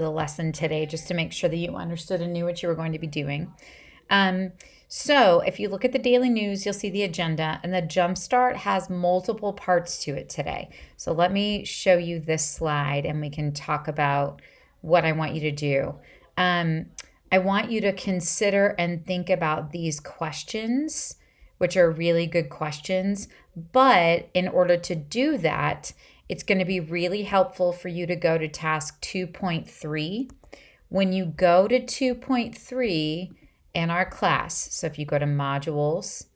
the lesson today just to make sure that you understood and knew what you were going to be doing. So if you look at the daily news, you'll see the agenda, and the Jumpstart has multiple parts to it today. So let me show you this slide and we can talk about what I want you to do. I want you to consider and think about these questions, which are really good questions. But in order to do that, it's going to be really helpful for you to go to task 2.3. When you go to 2.3 in our class, so if you go to modules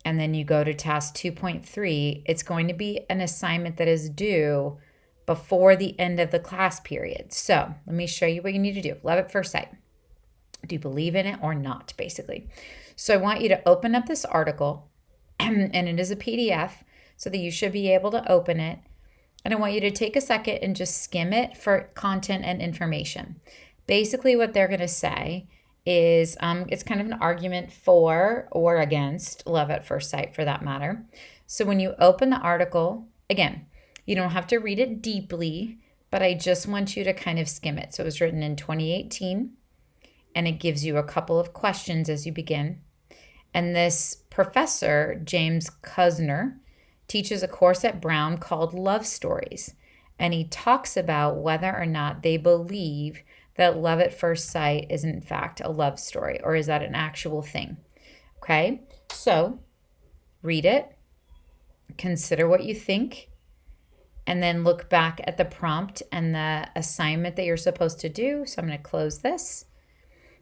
and then you go to task 2.3, it's going to be an assignment that is due before the end of the class period. So let me show you what you need to do. Love at first sight. Do you believe in it or not, basically? So I want you to open up this article, and it is a PDF, so that you should be able to open it. And I want you to take a second and just skim it for content and information. Basically, what they're going to say is it's kind of an argument for or against love at first sight, for that matter. So when you open the article, again, you don't have to read it deeply, but I just want you to kind of skim it. So it was written in 2018, and it gives you a couple of questions as you begin. And this professor, James Kusner, teaches a course at Brown called Love Stories. And he talks about whether or not they believe that love at first sight is in fact a love story, or is that an actual thing? Okay, so read it, consider what you think, and then look back at the prompt and the assignment that you're supposed to do. So I'm going to close this.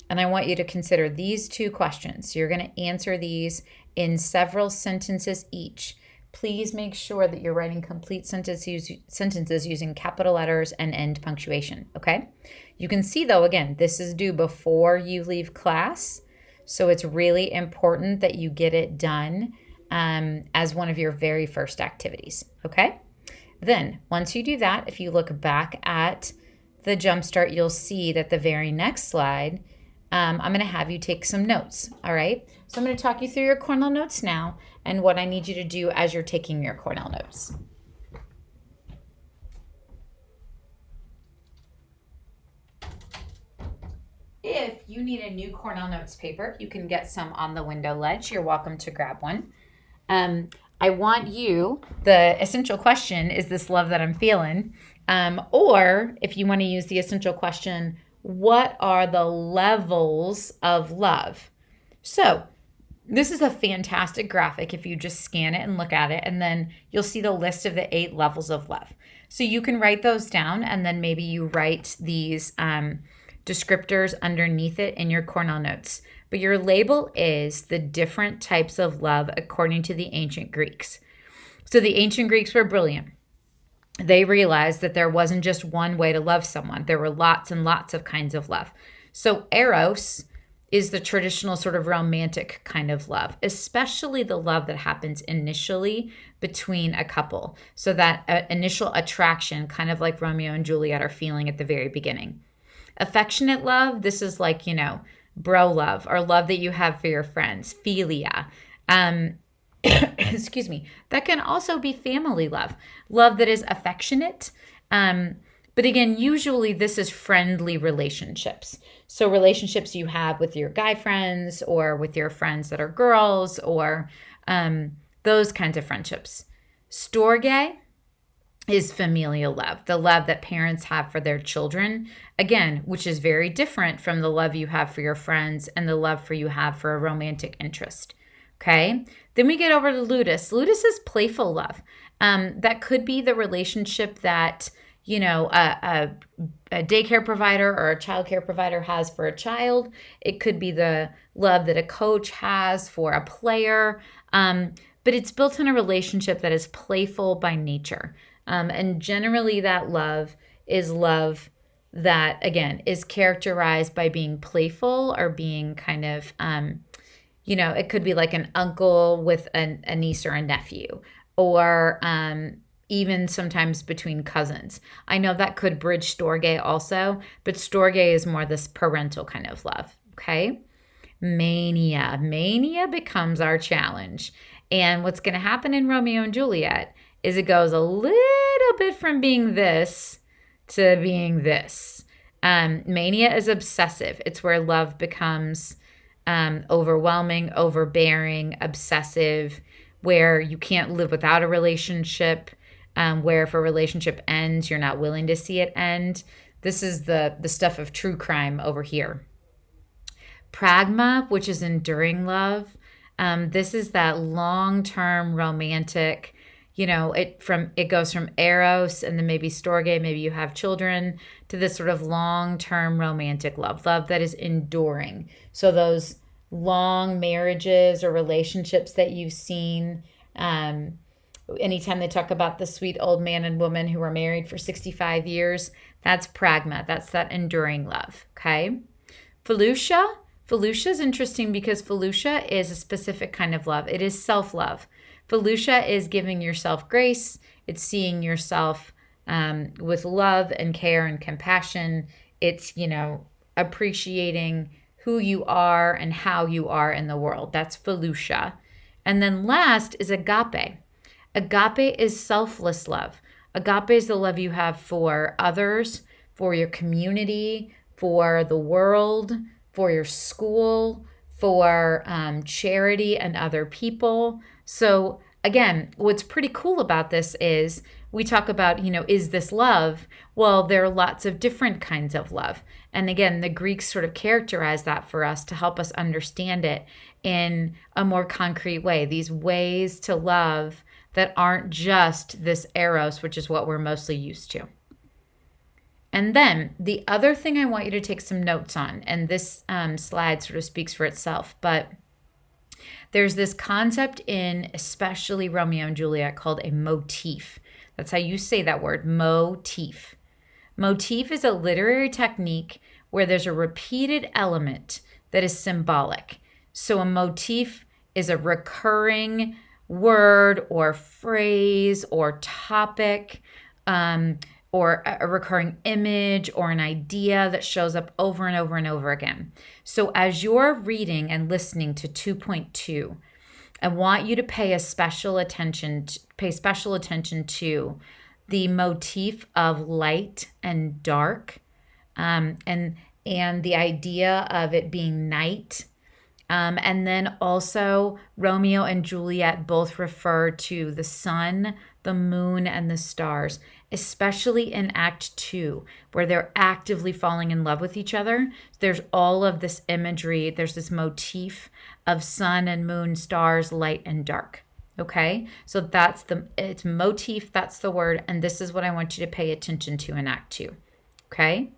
And I want you to consider these two questions. You're going to answer these in several sentences each. Please make sure that you're writing complete sentences using capital letters and end punctuation, okay? You can see, though, again, this is due before you leave class, so it's really important that you get it done as one of your very first activities, okay? Then, once you do that, if you look back at the Jumpstart, you'll see that the very next slide, I'm going to have you take some notes, all right? So I'm going to talk you through your Cornell notes now and what I need you to do as you're taking your Cornell notes. If you need a new Cornell Notes paper, you can get some on the window ledge. You're welcome to grab one. I want you, the essential question, is this love that I'm feeling? Or if you want to use the essential question, what are the levels of love? So this is a fantastic graphic if you just scan it and look at it, and then you'll see the list of the 8 levels of love. So you can write those down, and then maybe you write these descriptors underneath it in your Cornell notes. But your label is the different types of love according to the ancient Greeks. So the ancient Greeks were brilliant. They realized that there wasn't just one way to love someone. There were lots and lots of kinds of love. So eros is the traditional sort of romantic kind of love, especially the love that happens initially between a couple. So that initial attraction, kind of like Romeo and Juliet are feeling at the very beginning. Affectionate love, this is like, bro love, or love that you have for your friends, philia. Excuse me. That can also be family love that is affectionate. But again, usually this is friendly relationships. So relationships you have with your guy friends or with your friends that are girls, or those kinds of friendships. Storge is familial love, the love that parents have for their children, again, which is very different from the love you have for your friends and the love you have for a romantic interest. Okay, then we get over to ludus. Ludus is playful love. That could be the relationship that, a daycare provider or a child care provider has for a child. It could be the love that a coach has for a player. But it's built in a relationship that is playful by nature. And generally that love is love that, again, is characterized by being playful or being kind of, it could be like an uncle with a niece or a nephew, or even sometimes between cousins. I know that could bridge storge also, but storge is more this parental kind of love, okay? Mania. Mania becomes our challenge. And what's going to happen in Romeo and Juliet is it goes a little bit from being this to being this. Mania is obsessive. It's where love becomes overwhelming, overbearing, obsessive, where you can't live without a relationship, where if a relationship ends, you're not willing to see it end. This is the stuff of true crime over here. Pragma, which is enduring love. This is that long-term romantic, it goes from eros and then maybe storge, maybe you have children, to this sort of long-term romantic love that is enduring. So those long marriages or relationships that you've seen, anytime they talk about the sweet old man and woman who were married for 65 years, that's pragma. That's that enduring love, okay? Felucia. Felucia is interesting because Felucia is a specific kind of love. It is self-love. Felucia is giving yourself grace. It's seeing yourself with love and care and compassion. It's, appreciating who you are and how you are in the world. That's Felucia. And then last is agape. Agape is selfless love. Agape is the love you have for others, for your community, for the world, for your school, for charity and other people. So again, what's pretty cool about this is we talk about, is this love? Well, there are lots of different kinds of love. And again, the Greeks sort of characterize that for us to help us understand it in a more concrete way. These ways to love that aren't just this eros, which is what we're mostly used to. And then the other thing I want you to take some notes on, and this slide sort of speaks for itself, but there's this concept in especially Romeo and Juliet called a motif. That's how you say that word, motif. Motif is a literary technique where there's a repeated element that is symbolic. So a motif is a recurring word or phrase or topic, or a recurring image or an idea that shows up over and over and over again. So as you're reading and listening to 2.2, I want you to pay special attention to the motif of light and dark, and the idea of it being night. And then also Romeo and Juliet both refer to the sun, the moon, and the stars, especially in Act 2, where they're actively falling in love with each other. There's all of this imagery. There's this motif of sun and moon, stars, light, and dark. Okay? So it's motif, that's the word, and this is what I want you to pay attention to in Act 2. Okay?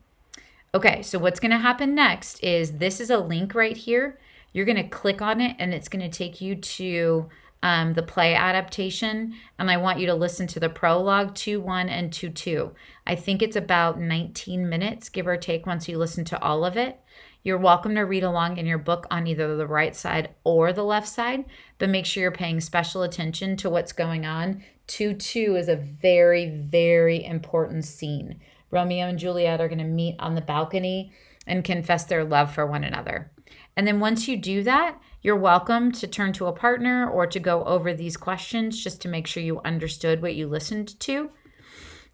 Okay, so what's going to happen next is this is a link right here. You're going to click on it, and it's going to take you to the play adaptation, and I want you to listen to the prologue 2.1 and 2.2. I think it's about 19 minutes, give or take, once you listen to all of it. You're welcome to read along in your book on either the right side or the left side, but make sure you're paying special attention to what's going on. 2.2 is a very, very important scene. Romeo and Juliet are going to meet on the balcony and confess their love for one another. And then once you do that, you're welcome to turn to a partner or to go over these questions just to make sure you understood what you listened to.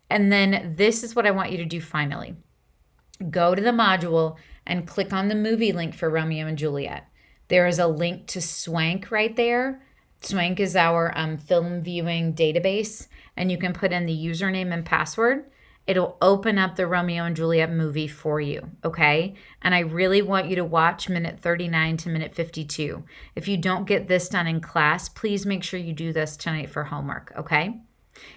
And then this is what I want you to do finally. Go to the module and click on the movie link for Romeo and Juliet. There is a link to Swank right there. Swank is our film viewing database, and you can put in the username and password. It'll open up the Romeo and Juliet movie for you, okay? And I really want you to watch minute 39 to minute 52. If you don't get this done in class, please make sure you do this tonight for homework, okay?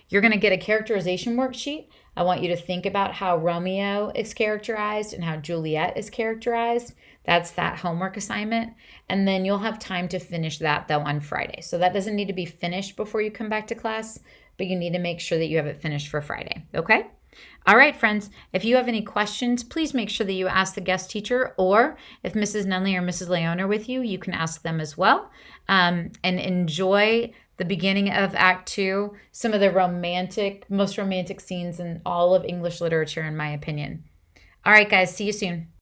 You're going to get a characterization worksheet. I want you to think about how Romeo is characterized and how Juliet is characterized. That's that homework assignment. And then you'll have time to finish that, though, on Friday. So that doesn't need to be finished before you come back to class, but you need to make sure that you have it finished for Friday, okay? All right, friends, if you have any questions, please make sure that you ask the guest teacher, or if Mrs. Nunley or Mrs. Leone are with you, you can ask them as well. And enjoy the beginning of Act 2, some of the most romantic scenes in all of English literature, in my opinion. All right, guys, see you soon.